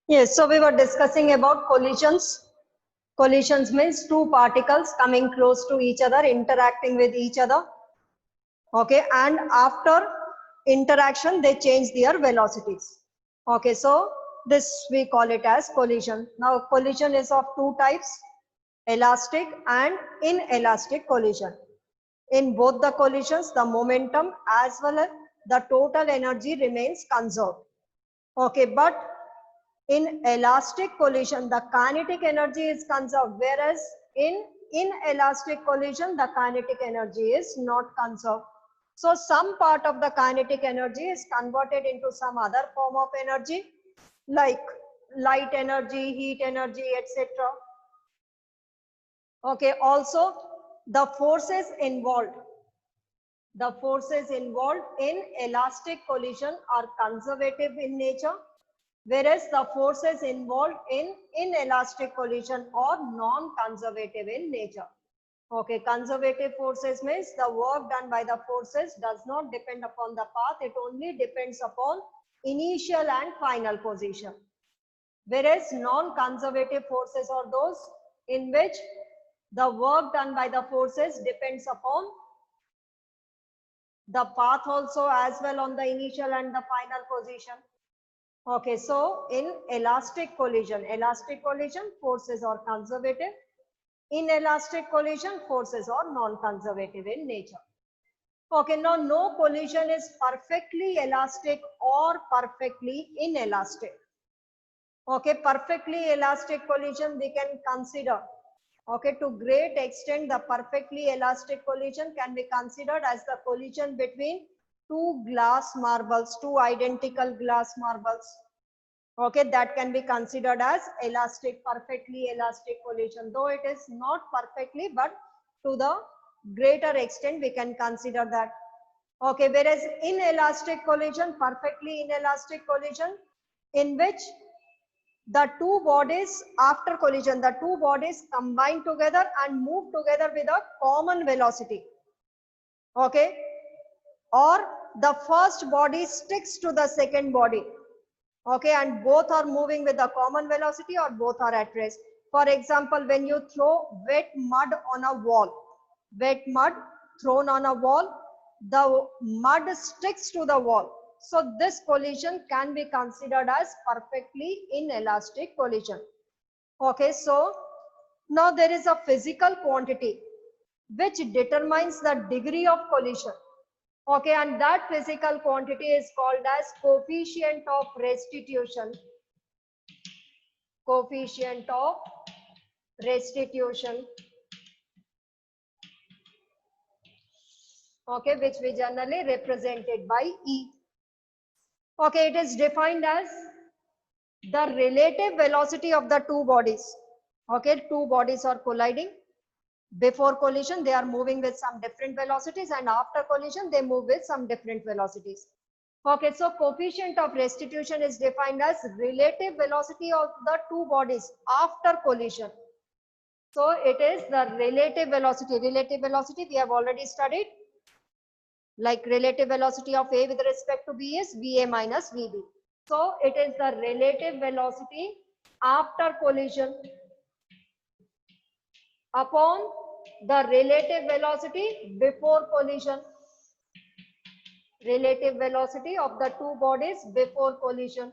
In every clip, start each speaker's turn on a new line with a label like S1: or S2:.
S1: Yes, so we were discussing about collisions. Collisions means two particles coming close to each other, interacting with each other. Okay, and after interaction, they change their velocities. Okay, so this we call it as collision. Now, collision is of two types, elastic and inelastic collision. In both the collisions, the momentum as well as the total energy remains conserved. Okay, but in elastic collision, the kinetic energy is conserved, whereas in inelastic collision, the kinetic energy is not conserved. So some part of the kinetic energy is converted into some other form of energy, like light energy, heat energy, etc. Okay, also the forces involved. The forces involved in elastic collision are conservative in nature, whereas the forces involved in inelastic collision are non-conservative in nature. Okay, conservative forces means the work done by the forces does not depend upon the path, it only depends upon initial and final position. Whereas non-conservative forces are those in which the work done by the forces depends upon the path also as well on the initial and the final position. Okay, so in elastic collision, forces are conservative. In elastic collision, forces are non-conservative in nature. Okay, now no collision is perfectly elastic or perfectly inelastic. Okay, perfectly elastic collision we can consider. Okay, to great extent the perfectly elastic collision can be considered as the collision between two glass marbles, two identical glass marbles. Okay, that can be considered as elastic, perfectly elastic collision, though it is not perfectly, but to the greater extent we can consider that. Okay, whereas inelastic collision, perfectly inelastic collision, in which the two bodies after collision, the two bodies combine together and move together with a common velocity. Okay, or the first body sticks to the second body. Okay, and both are moving with a common velocity or both are at rest. For example, when you throw wet mud on a wall, wet mud thrown on a wall, the mud sticks to the wall. So this collision can be considered as perfectly inelastic collision. Okay, so now there is a physical quantity which determines the degree of collision. Okay, and that physical quantity is called as coefficient of restitution. Coefficient of restitution. Okay, which we generally represented by E. Okay, it is defined as the relative velocity of the two bodies. Okay, two bodies are colliding. Before collision, they are moving with some different velocities, and after collision, they move with some different velocities. Okay, so coefficient of restitution is defined as relative velocity of the two bodies after collision. So it is the relative velocity. Relative velocity we have already studied. Like relative velocity of A with respect to B is VA minus VB. So it is the relative velocity after collision upon the relative velocity before collision. Relative velocity of the two bodies before collision.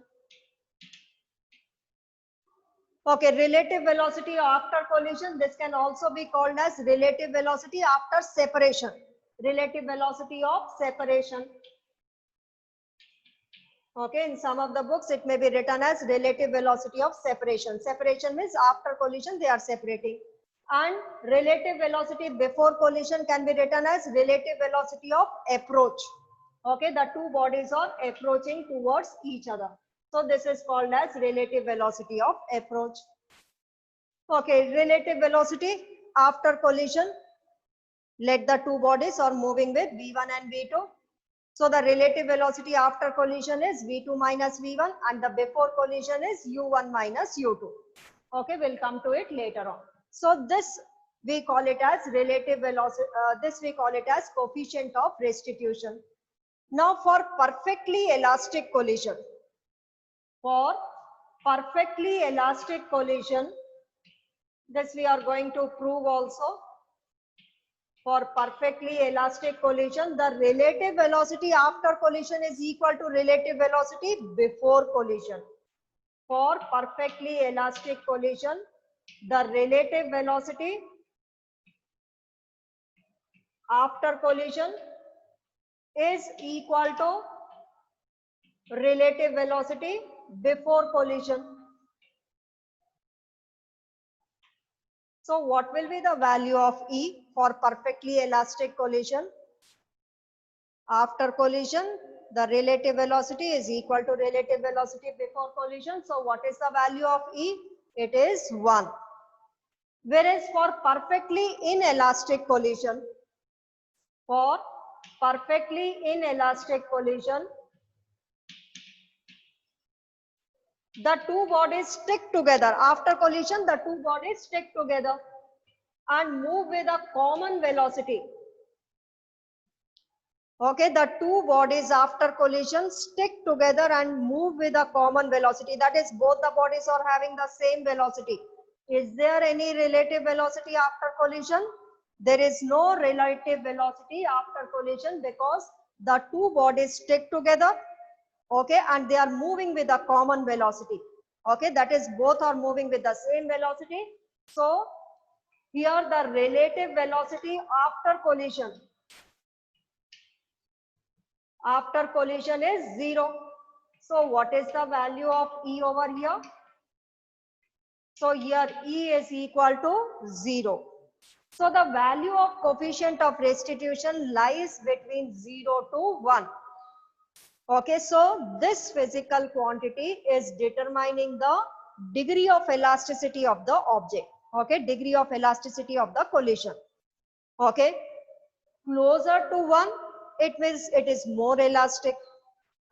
S1: Okay, relative velocity after collision, this can also be called as relative velocity after separation. Relative velocity of separation. Okay, in some of the books it may be written as relative velocity of separation. Separation means after collision they are separating. And relative velocity before collision can be written as relative velocity of approach. Okay, the two bodies are approaching towards each other. So this is called as relative velocity of approach. Okay, relative velocity after collision. Let the two bodies are moving with V1 and V2. So the relative velocity after collision is V2 minus V1 and the before collision is U1 minus U2. Okay, we'll come to it later on. So this we call it as relative velocity, this we call it as coefficient of restitution. Now for perfectly elastic collision, for perfectly elastic collision, this we are going to prove also. For perfectly elastic collision, the relative velocity after collision is equal to relative velocity before collision. For perfectly elastic collision, the relative velocity after collision is equal to relative velocity before collision. So what will be the value of E for perfectly elastic collision? After collision, the relative velocity is equal to relative velocity before collision. So what is the value of E? It is 1. Whereas for perfectly inelastic collision, for perfectly inelastic collision, the two bodies stick together. After collision, the two bodies stick together and move with a common velocity. Okay, the two bodies after collision stick together and move with a common velocity. That is, both the bodies are having the same velocity. Is there any relative velocity after collision? There is no relative velocity after collision because the two bodies stick together, okay, and they are moving with a common velocity. Okay, that is, both are moving with the same velocity. So here the relative velocity after collision is 0. So what is the value of E over here? So here E is equal to 0. So the value of coefficient of restitution lies between 0 to 1. Okay, so this physical quantity is determining the degree of elasticity of the object. Okay, degree of elasticity of the collision. Okay, closer to 1, it means it is more elastic.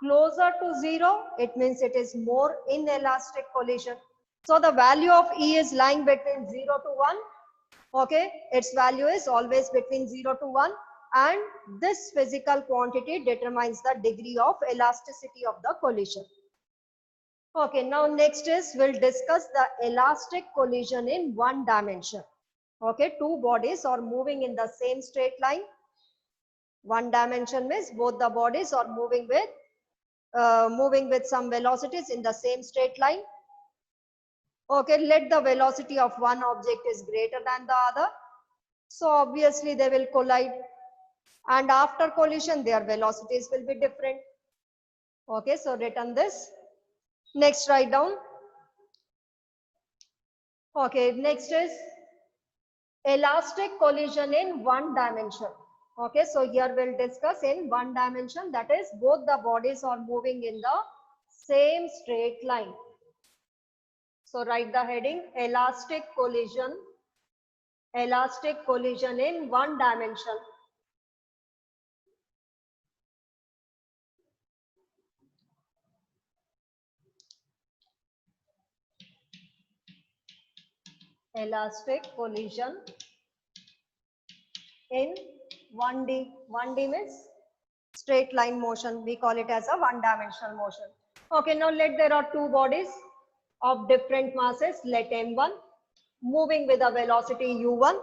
S1: Closer to 0, it means it is more inelastic collision. So the value of E is lying between 0 to 1. Okay, its value is always between 0 to 1, and this physical quantity determines the degree of elasticity of the collision. Okay, now next is we'll discuss the elastic collision in one dimension. Okay, two bodies are moving in the same straight line. One dimension means both the bodies are moving with some velocities in the same straight line. Okay, let the velocity of one object is greater than the other. So obviously they will collide, and after collision their velocities will be different. Okay, so written this. Next, write down. Okay, next is elastic collision in one dimension. Okay, so here we'll discuss in one dimension, that is both the bodies are moving in the same straight line. So write the heading elastic collision in one dimension. Elastic collision in 1D. 1D means straight line motion. We call it as a one dimensional motion. Okay, now let there are two bodies of different masses. Let M1 moving with a velocity U1,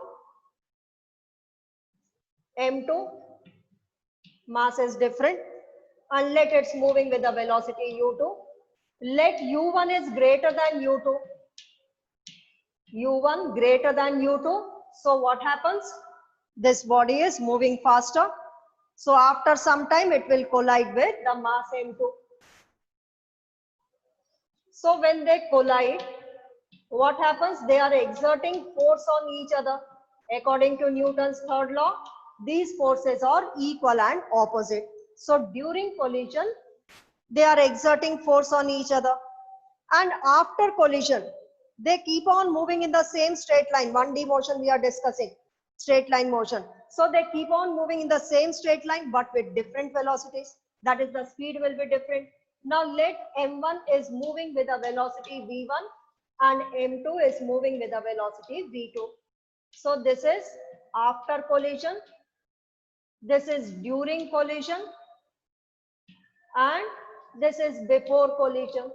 S1: M2 mass is different, and let it's moving with a velocity U2. Let U1 is greater than U2. U1 greater than U2. So what happens? This body is moving faster. So after some time it will collide with the mass M2. So when they collide, what happens? They are exerting force on each other. According to Newton's third law, these forces are equal and opposite. So during collision, they are exerting force on each other. And after collision, they keep on moving in the same straight line. 1D motion we are discussing, straight line motion. So they keep on moving in the same straight line but with different velocities. That is, the speed will be different. Now let M1 is moving with a velocity V1 and M2 is moving with a velocity V2. So this is after collision, this is during collision, and this is before collision.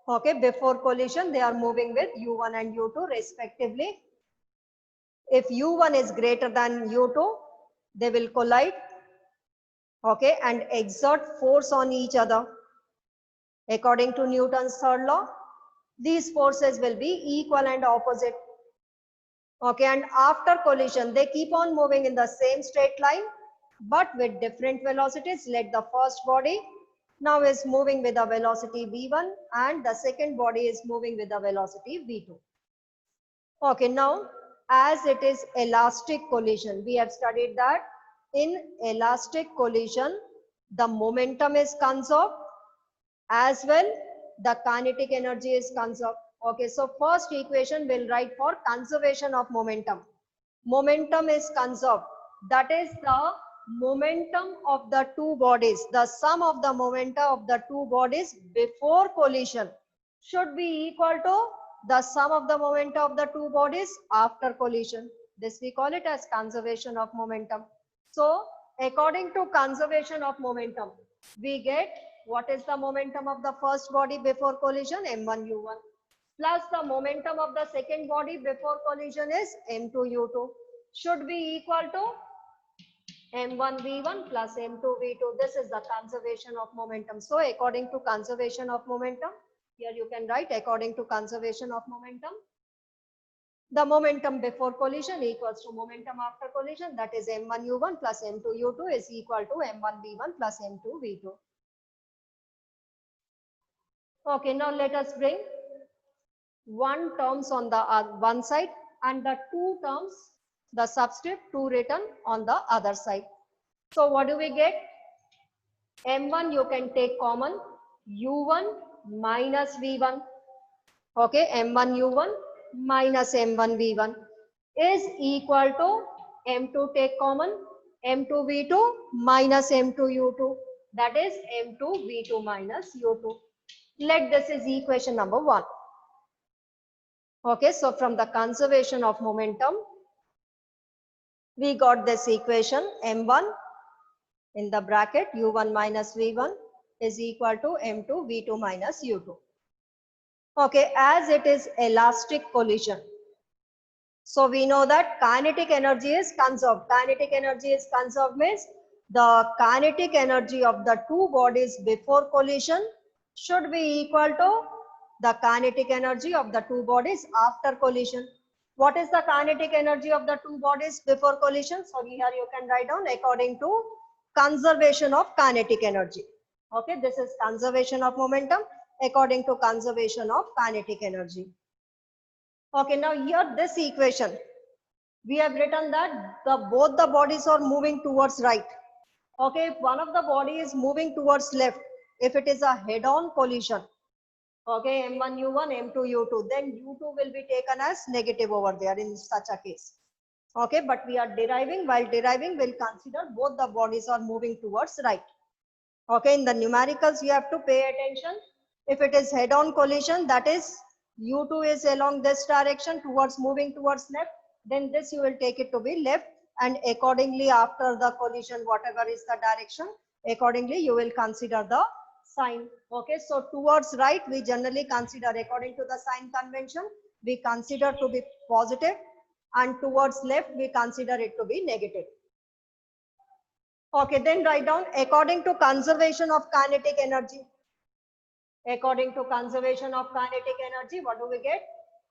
S1: Okay, before collision, they are moving with U1 and U2 respectively. If U1 is greater than U2, they will collide, okay, and exert force on each other. According to Newton's third law, these forces will be equal and opposite. Okay, and after collision, they keep on moving in the same straight line, but with different velocities. Let the first body now is moving with a velocity v1 and the second body is moving with a velocity v2. Okay, now as it is elastic collision, we have studied that in elastic collision, the momentum is conserved as well the kinetic energy is conserved. Okay, so first equation we'll write for conservation of momentum. Momentum is conserved. That is the momentum of the two bodies. The sum of the momenta of the two bodies before collision should be equal to the sum of the momenta of the two bodies after collision. This we call it as conservation of momentum. So according to conservation of momentum, we get what is the momentum of the first body before collision, m1 u1, plus the momentum of the second body before collision is m2 u2, should be equal to m1 v1 plus m2 v2. This is the conservation of momentum. So according to conservation of momentum, here you can write according to conservation of momentum, the momentum before collision equals to momentum after collision, that is m1 u1 plus m2 u2 is equal to m1 v1 plus m2 v2. Okay, now let us bring one terms on the one side and the two terms, the subscript 2 written on the other side. So what do we get? m1 you can take common, u1 minus v1. Okay, m1 u1 minus m1 v1 is equal to m2 take common, m2 v2 minus m2 u2, that is m2 v2 minus u2. Let this is equation number 1. Okay, so from the conservation of momentum, we got this equation m1 in the bracket u1 minus v1 is equal to m2 v2 minus u2. Okay, as it is elastic collision, so we know that kinetic energy is conserved. Kinetic energy is conserved means the kinetic energy of the two bodies before collision should be equal to the kinetic energy of the two bodies after collision. What is the kinetic energy of the two bodies before collision? So here you can write down according to conservation of kinetic energy. Okay, this is conservation of momentum according to conservation of kinetic energy. Okay, now here this equation, we have written that both the bodies are moving towards right. Okay, if one of the body is moving towards left, if it is a head-on collision, okay, m1 u1, m2 u2, then u2 will be taken as negative over there in such a case. Okay, but we are deriving, while deriving we'll consider both the bodies are moving towards right. Okay, in the numericals you have to pay attention. If it is head-on collision, that is u2 is along this direction towards moving towards left, then this you will take it to be left, and accordingly after the collision, whatever is the direction, accordingly you will consider the sign. Okay, so towards right we generally consider, according to the sign convention, we consider to be positive, and towards left we consider it to be negative. Okay, then write down according to conservation of kinetic energy. According to conservation of kinetic energy, what do we get?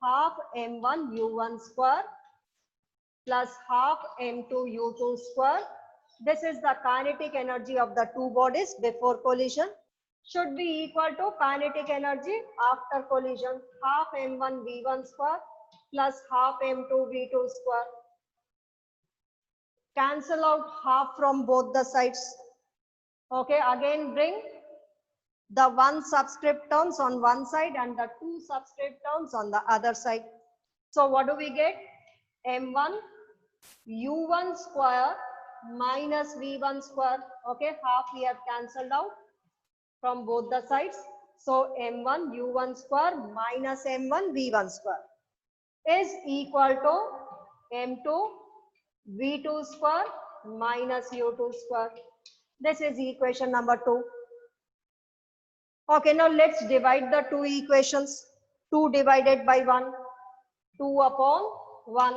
S1: Half m1 u1 square plus half m2 u2 square. This is the kinetic energy of the two bodies before collision. Should be equal to kinetic energy after collision, half m1 v1 square plus half m2 v2 square. Cancel out half from both the sides. Okay, again bring the one subscript terms on one side and the two subscript terms on the other side. So what do we get? m1 u1 square minus v1 square. Okay, half we have cancelled out from both the sides. So m1 u1 square minus m1 v1 square is equal to m2 v2 square minus u2 square. This is equation number 2. Okay, now let's divide the two equations. 2 divided by 1, 2 upon 1.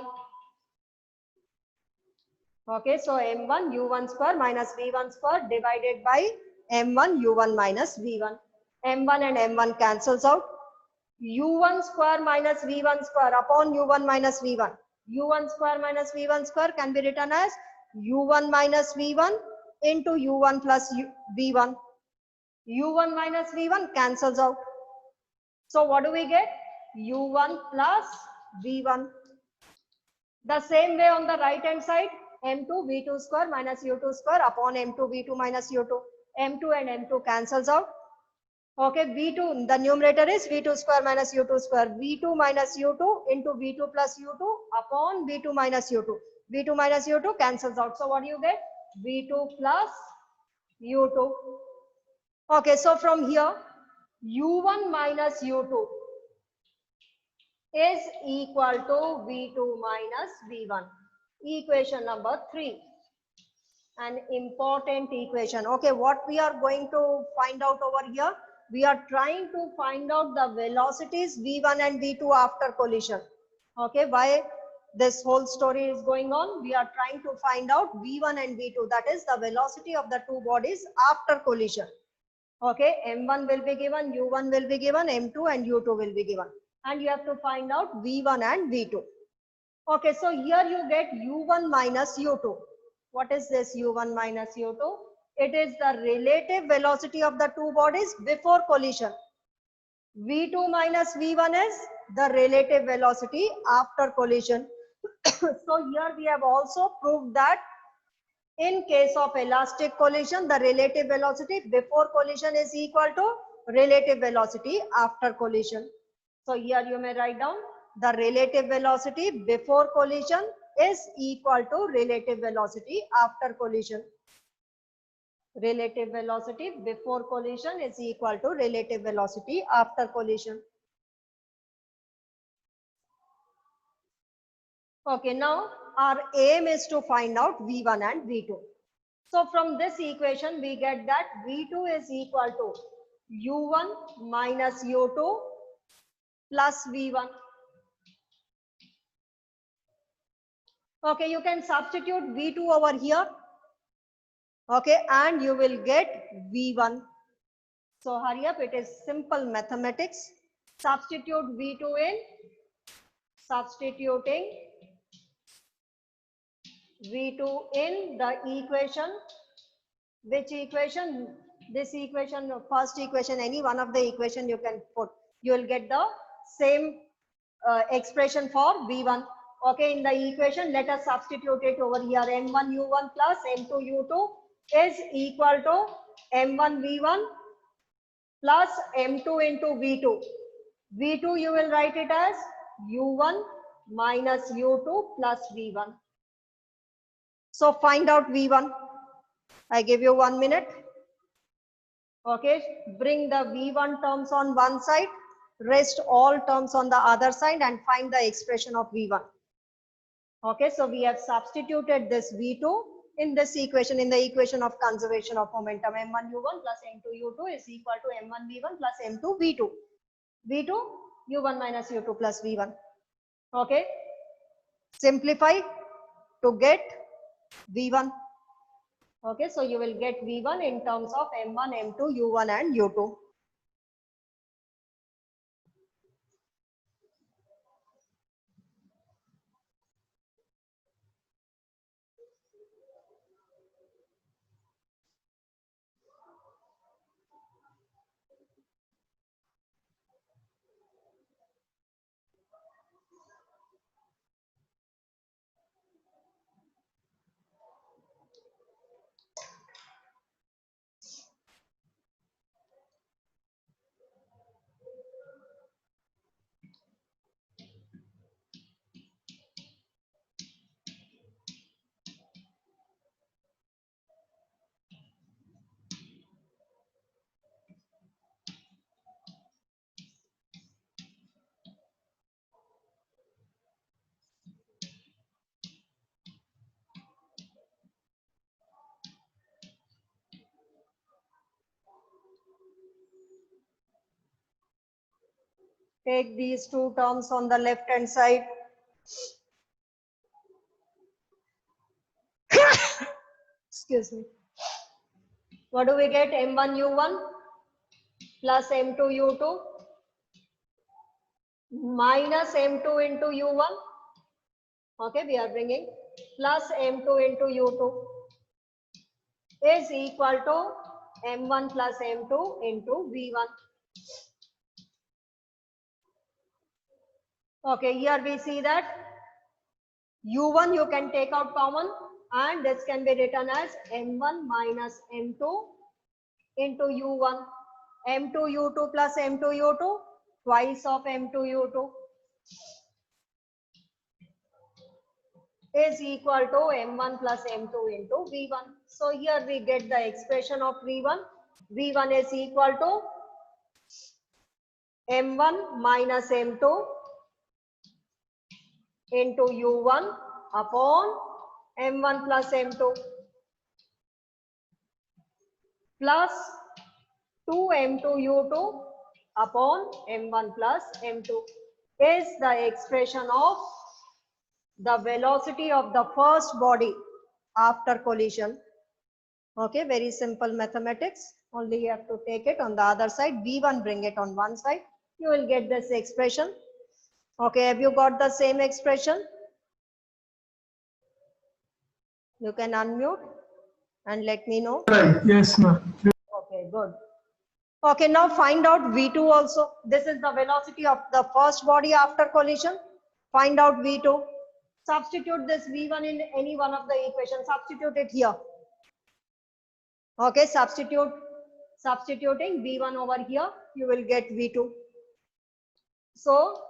S1: Okay, so m1 u1 square minus v1 square divided by m1 u1 minus v1. m1 and m1 cancels out. u1 square minus v1 square upon u1 minus v1. u1 square minus v1 square can be written as u1 minus v1 into u1 plus v1. u1 minus v1 cancels out. So what do we get? u1 plus v1. The same way on the right hand side, m2 v2 square minus u2 square upon m2 v2 minus u2. m2 and m2 cancels out. Okay, v2, the numerator is v2 square minus u2 square. v2 minus u2 into v2 plus u2 upon v2 minus u2. v2 minus u2 cancels out. So what do you get? v2 plus u2. Okay, so from here, u1 minus u2 is equal to v2 minus v1. Equation number 3. An important equation. Okay, what we are going to find out over here? We are trying to find out the velocities v1 and v2 after collision. Okay, why this whole story is going on? We are trying to find out v1 and v2, that is the velocity of the two bodies after collision. Okay, m1 will be given, u1 will be given, m2 and u2 will be given. And you have to find out v1 and v2. Okay, so here you get u1 minus u2. What is this u1 minus u2? It is the relative velocity of the two bodies before collision. v2 minus v1 is the relative velocity after collision. So here we have also proved that in case of elastic collision, the relative velocity before collision is equal to relative velocity after collision. So here you may write down the relative velocity before collision is equal to relative velocity after collision. Relative velocity before collision is equal to relative velocity after collision. Okay, now our aim is to find out V1 and V2. So from this equation, we get that V2 is equal to U1 minus U2 plus V1. Okay, you can substitute V2 over here. Okay, and you will get V1. So hurry up, it is simple mathematics. Substitute V2 in, substituting V2 in the equation. Which equation? This equation, first equation, any one of the equation you can put. You will get the same expression for V1. Okay, in the equation, let us substitute it over here. M1 U1 plus M2 U2 is equal to M1 V1 plus M2 into V2. V2 you will write it as U1 minus U2 plus V1. So find out V1. I give you 1 minute. Okay, bring the V1 terms on one side, rest all terms on the other side and find the expression of V1. Okay, so we have substituted this V2 in this equation, in the equation of conservation of momentum. M1 U1 plus M2 U2 is equal to M1 V1 plus M2 V2. V2 U1 minus U2 plus V1. Okay, simplify to get V1. Okay, so you will get V1 in terms of M1, M2, U1 and U2. Take these two terms on the left hand side. Excuse me. What do we get? M1U1 plus M2U2 minus M2 into U1. Okay, we are bringing plus M2 into U2 is equal to M1 plus M2 into V1. Okay, here we see that U1 you can take out common and this can be written as M1 minus M2 into U1. M2U2 plus M2U2 twice of M2U2 is equal to M1 plus M2 into V1. So here we get the expression of V1. V1 is equal to M1 minus M2 into U1 upon M1 plus M2 plus 2M2U2 upon M1 plus M2 is the expression of the velocity of the first body after collision. Okay, very simple mathematics. Only you have to take it on the other side. V1, bring it on one side. You will get this expression. Okay, have you got the same expression? You can unmute and let me know.
S2: Yes, ma'am.
S1: Okay, good. Okay, now find out V2 also. This is the velocity of the first body after collision. Find out V2. Substitute this V1 in any one of the equations. Substitute it here. Okay, substituting V1 over here, you will get V2. So,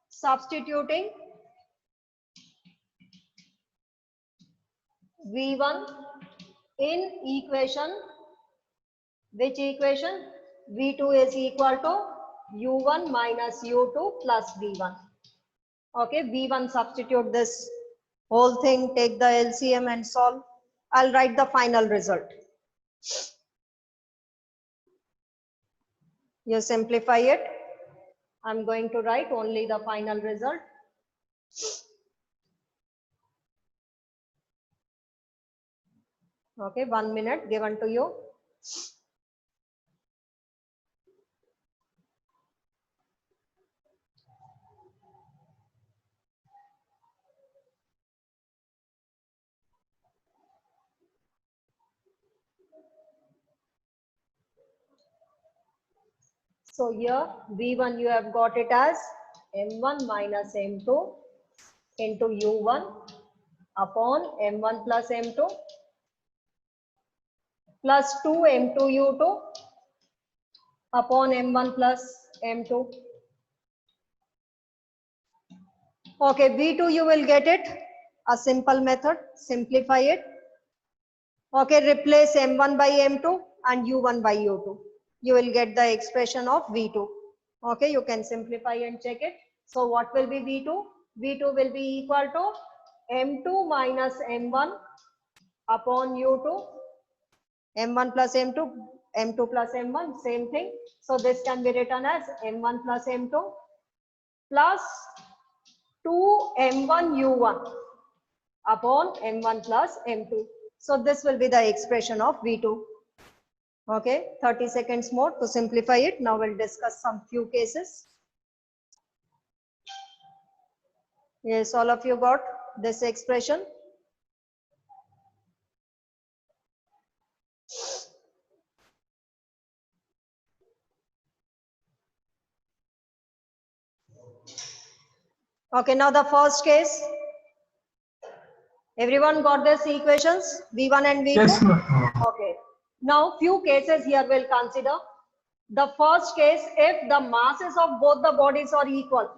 S1: substituting V1 in equation, which equation? V2 is equal to U1 minus U2 plus V1. Okay, V1 substitute this whole thing, take the LCM and solve. I'll write the final result. You simplify it. I'm going to write only the final result. Okay, 1 minute given to you. So here V1 you have got it as M1 minus M2 into U1 upon M1 plus M2 plus 2 M2 U2 upon M1 plus M2. Okay, V2 you will get it. A simple method, simplify it. Okay, replace M1 by M2 and U1 by U2. You will get the expression of V2. Okay, you can simplify and check it. So what will be V2? V2 will be equal to M2 minus M1 upon U2. M1 plus M2, M2 plus M1, same thing. So this can be written as M1 plus M2 plus 2 M1 U1 upon M1 plus M2. So this will be the expression of V2. Okay, 30 seconds more to simplify it. Now we'll discuss some few cases. Yes, all of you got this expression. Okay, now the first case. Everyone got this equations, V1 and V2?
S2: Yes, ma'am.
S1: Okay. Now few cases here we'll consider. The first case, if the masses of both the bodies are equal.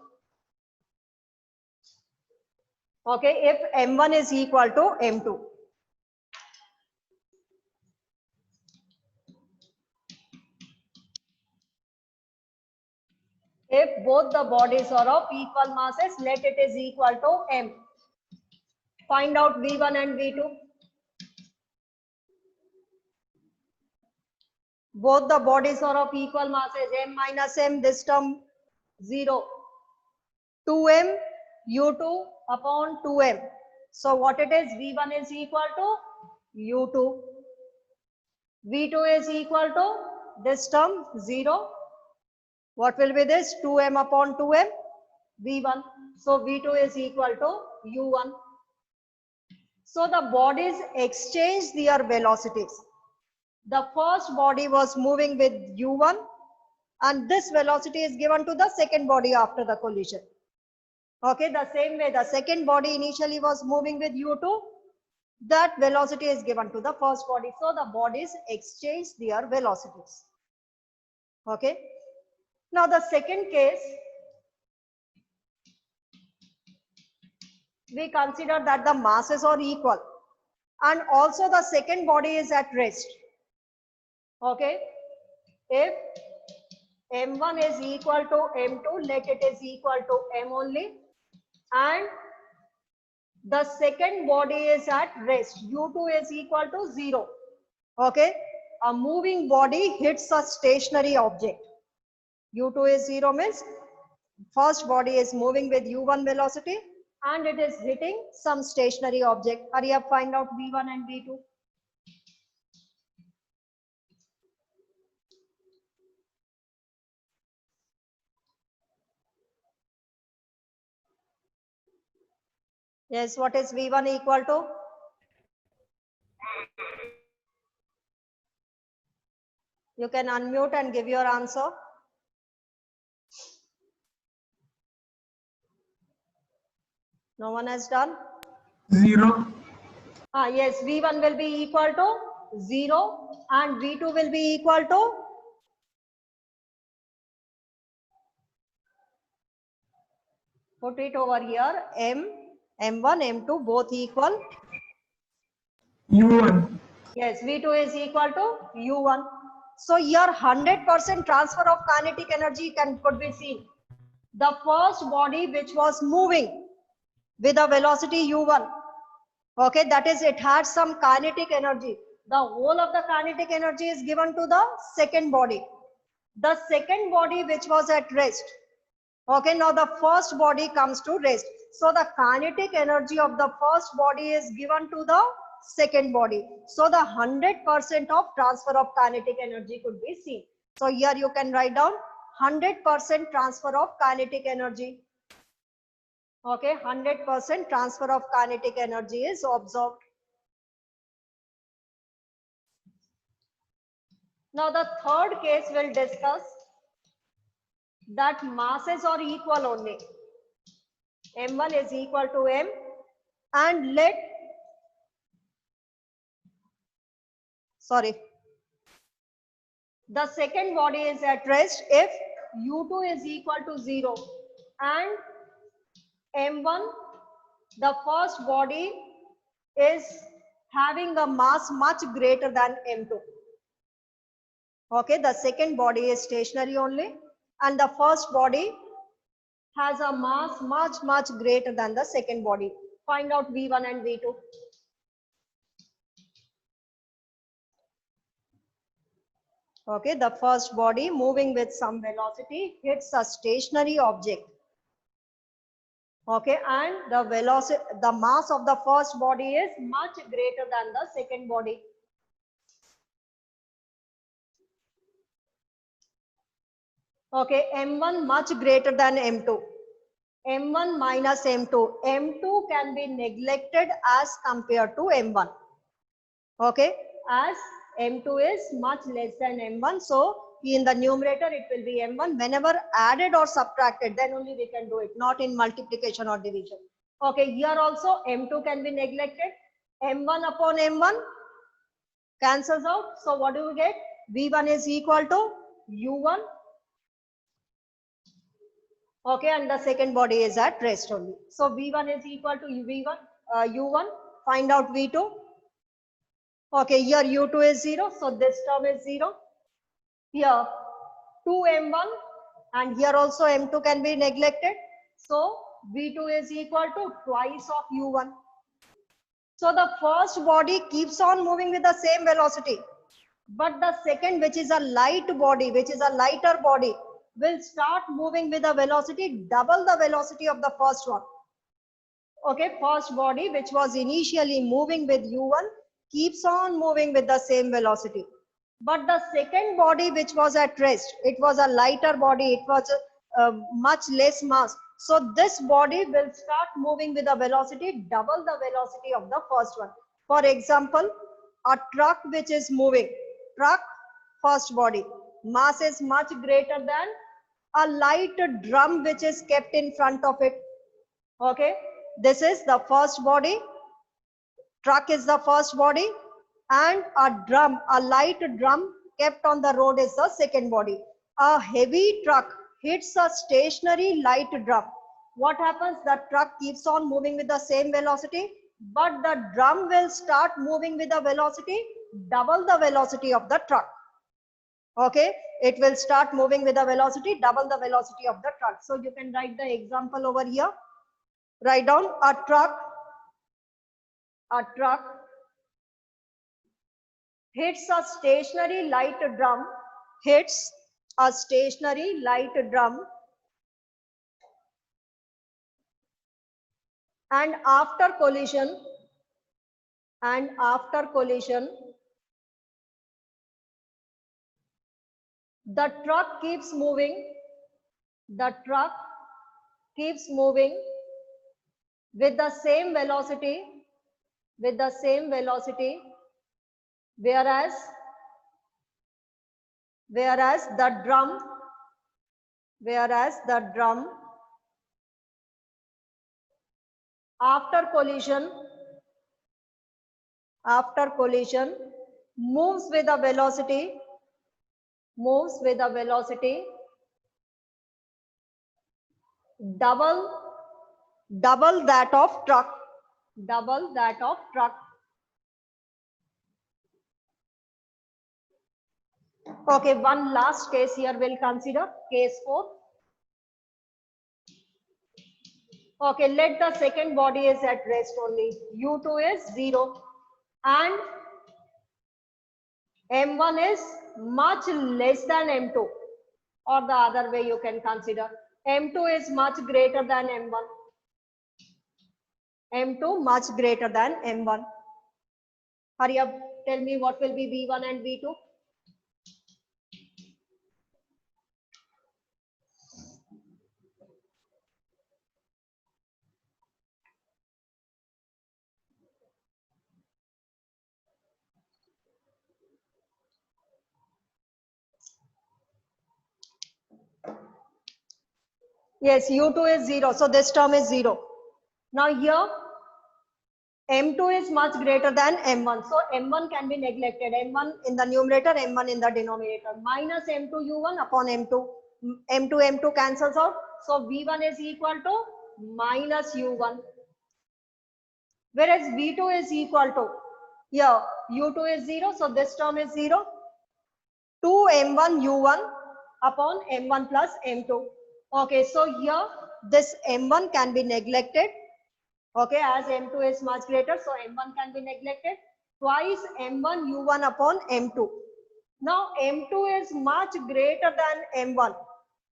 S1: Okay, if M1 is equal to M2. If both the bodies are of equal masses, let it is equal to M. Find out V1 and V2. Both the bodies are of equal masses, M minus M, this term 0. 2m u2 upon 2m. So what it is? V1 is equal to u2. V2 is equal to this term 0. What will be this? 2m upon 2m V1. So V2 is equal to u1. So the bodies exchange their velocities. The first body was moving with u1 and this velocity is given to the second body after the collision. Okay, the same way the second body initially was moving with u2, that velocity is given to the first body. So the bodies exchange their velocities. Okay. Now the second case, we consider that the masses are equal and also the second body is at rest. Okay. If m1 is equal to m2, let it is equal to m only, and the second body is at rest, u2 is equal to 0. Okay, a moving body hits a stationary object. u2 is 0 means first body is moving with u1 velocity and it is hitting some stationary object. Hurry up, find out v1 and v2. Yes, what is v1 equal to? You can unmute and give your answer. No one has done?
S2: 0.
S1: Yes, v1 will be equal to 0 and v2 will be equal to, put it over here, m1, m2 both equal.
S2: U1.
S1: Yes, v2 is equal to u1. So here 100% transfer of kinetic energy could be seen. The first body which was moving with a velocity u1, okay, that is it had some kinetic energy. The whole of the kinetic energy is given to the second body. The second body which was at rest. Okay, now the first body comes to rest. So the kinetic energy of the first body is given to the second body. So the 100% of transfer of kinetic energy could be seen. So here you can write down 100% transfer of kinetic energy. Okay, 100% transfer of kinetic energy is observed. Now the third case we'll discuss that masses are equal only. m1 is equal to m and the second body is at rest if u2 is equal to 0 and m1, the first body, is having a mass much greater than m2. Okay, the second body is stationary only and the first body has a mass much greater than the second body. Find out v1 and v2. Okay, the first body moving with some velocity hits a stationary object. Okay, and the velocity, the mass of the first body is much greater than the second body. Okay, m1 much greater than m2. m1 minus m2. m2 can be neglected as compared to m1. Okay, as m2 is much less than m1, so in the numerator it will be m1. Whenever added or subtracted, then only we can do it, not in multiplication or division. Okay, here also m2 can be neglected. m1 upon m1 cancels out. So what do we get? v1 is equal to u1. Okay, and the second body is at rest only. So v1 is equal to v1, u1. Find out v2. Okay, here u2 is 0, so this term is 0. Here 2m1 and here also m2 can be neglected. So v2 is equal to twice of u1. So the first body keeps on moving with the same velocity, but the second, which is a light body, which is a lighter body, will start moving with a velocity double the velocity of the first one. Okay, first body which was initially moving with u1 keeps on moving with the same velocity. But the second body which was at rest, it was a lighter body, it was much less mass. So this body will start moving with a velocity double the velocity of the first one. For example, a truck which is moving, truck first body, mass is much greater than a light drum which is kept in front of it. Okay, this is the first body, truck is the first body, and a drum, a light drum kept on the road is the second body. A heavy truck hits a stationary light drum. What happens? The truck keeps on moving with the same velocity, but the drum will start moving with a velocity double the velocity of the truck. Okay, it will start moving with a velocity double the velocity of the truck. So you can write the example over here. Write down a truck hits a stationary light drum, hits a stationary light drum, and after collision, the truck keeps moving with the same velocity, whereas the drum after collision moves with a velocity double that of truck. Okay, one last case here we'll consider, case 4. Okay, let the second body is at rest only. U2 is 0 and M1 is much less than M2, or the other way you can consider. M2 is much greater than M1. M2 much greater than M1. Hurry up, tell me what will be V1 and V2. Yes, U2 is 0, so this term is 0. Now here M2 is much greater than M1, so M1 can be neglected. M1 in the numerator, M1 in the denominator. Minus M2 U1 upon M2. M2 cancels out, so V1 is equal to minus U1. Whereas V2 is equal to, here U2 is 0, so this term is 0. 2 M1 U1 upon M1 plus M2. Okay, so here this M1 can be neglected. Okay, as M2 is much greater, so M1 can be neglected. Twice M1 U1 upon M2. Now M2 is much greater than M1.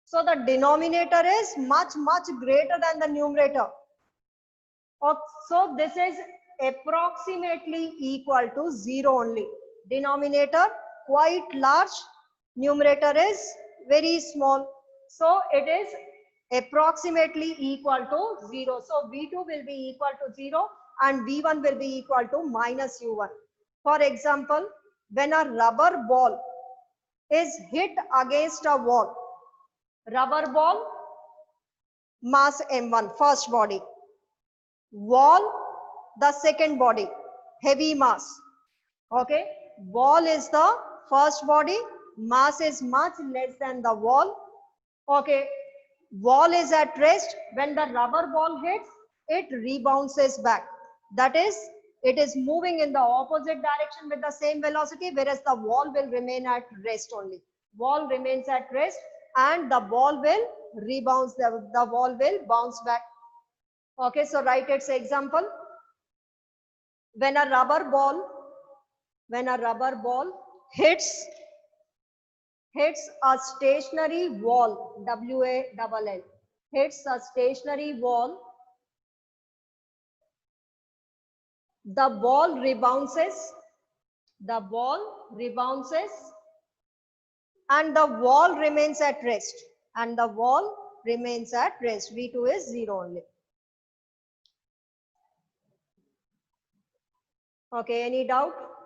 S1: So the denominator is much greater than the numerator. So this is approximately equal to 0 only. Denominator quite large, numerator is very small. So it is approximately equal to 0. So V2 will be equal to 0 and V1 will be equal to minus U1. For example, when a rubber ball is hit against a wall, rubber ball, mass M1, first body, wall, the second body, heavy mass. Okay, wall is the first body, mass is much less than the wall. Okay, wall is at rest. When the rubber ball hits, it rebounces back. That is, it is moving in the opposite direction with the same velocity, whereas the wall will remain at rest only. Wall remains at rest and the ball will rebound, the wall will bounce back. Okay, so write its example. When a rubber ball hits hits a stationary wall, WALL, hits a stationary wall, the ball rebounces, and the wall remains at rest, V2 is 0 only. Okay, any doubt?